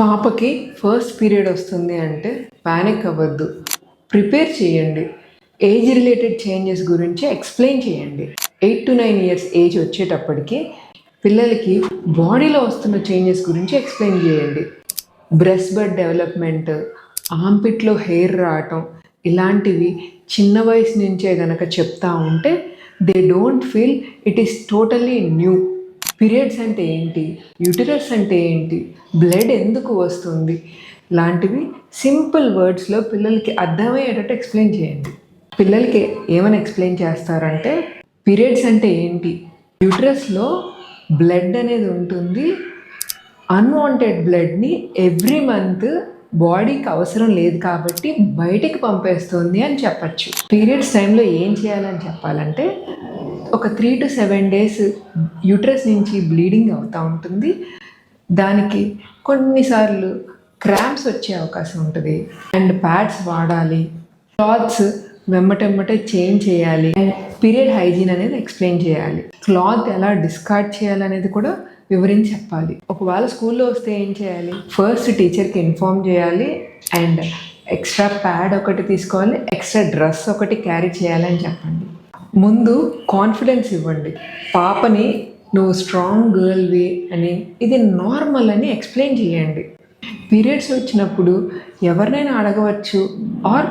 పాపకి first period వస్తుంది అంటే పానిక్ అవ్వద్దు, ప్రిపేర్ చేయండి. ఏజ్ రిలేటెడ్ చేంజెస్ గురించి ఎక్స్ప్లెయిన్ చేయండి. 8 to 9 years ఏజ్ వచ్చేటప్పటికి పిల్లలకి బాడీలో వస్తున్న చేంజెస్ గురించి ఎక్స్ప్లెయిన్ చేయండి. బ్రెస్ట్ బడ్ డెవలప్మెంట్, ఆంపిట్లో హెయిర్ రావటం, ఇలాంటివి చిన్న వయసు నుంచే గనక చెప్తా ఉంటే they don't feel it is totally new. Periods అంటే ఏంటి, యూటరస్ అంటే ఏంటి, బ్లడ్ ఎందుకు వస్తుంది, లాంటివి సింపుల్ వర్డ్స్లో పిల్లలకి అర్థమయ్యేటట్టు ఎక్స్ప్లెయిన్ చేయండి. పిల్లలకి ఏమైనా ఎక్స్ప్లెయిన్ చేస్తారంటే పీరియడ్స్ అంటే ఏంటి, యూటరస్లో బ్లడ్ అనేది ఉంటుంది, అన్వాంటెడ్ బ్లడ్ని ఎవ్రీ మంత్ బాడీకి అవసరం లేదు కాబట్టి బయటికి పంపేస్తుంది అని చెప్పచ్చు. పీరియడ్స్ టైంలో ఏం చేయాలని చెప్పాలంటే ఒక 3 to 7 days యూట్రస్ నుంచి బ్లీడింగ్ అవుతూ ఉంటుంది. దానికి కొన్నిసార్లు క్రాంప్స్ వచ్చే అవకాశం ఉంటుంది అండ్ ప్యాడ్స్ వాడాలి, క్లాత్స్ వెంబటెంబటే చేంజ్ చేయాలి అండ్ పీరియడ్ హైజీన్ అనేది ఎక్స్ప్లెయిన్ చేయాలి. క్లాత్ ఎలా డిస్కార్డ్ చేయాలనేది కూడా వివరించి చెప్పాలి. ఒకవేళ స్కూల్లో వస్తే ఏం చేయాలి, ఫస్ట్ టీచర్కి ఇన్ఫార్మ్ చేయాలి అండ్ ఎక్స్ట్రా ప్యాడ్ ఒకటి తీసుకోవాలి, ఎక్స్ట్రా డ్రెస్ ఒకటి క్యారీ చేయాలని చెప్పండి. ముందు కాన్ఫిడెన్స్ ఇవ్వండి. పాపని నువ్వు స్ట్రాంగ్ గర్ల్వి అని, ఇది నార్మల్ అని ఎక్స్ప్లెయిన్ చేయండి. పీరియడ్స్ వచ్చినప్పుడు ఎవరినైనా అడగవచ్చు ఆర్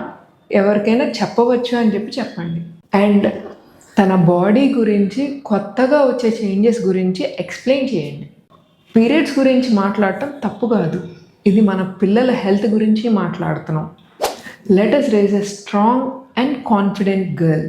ఎవరికైనా చెప్పవచ్చు అని చెప్పండి. అండ్ తన బాడీ గురించి, కొత్తగా వచ్చే చేంజెస్ గురించి ఎక్స్ప్లెయిన్ చేయండి. పీరియడ్స్ గురించి మాట్లాడటం తప్పు కాదు, ఇది మన పిల్లల హెల్త్ గురించి మాట్లాడుతున్నాం. Let us raise a strong and confident girl.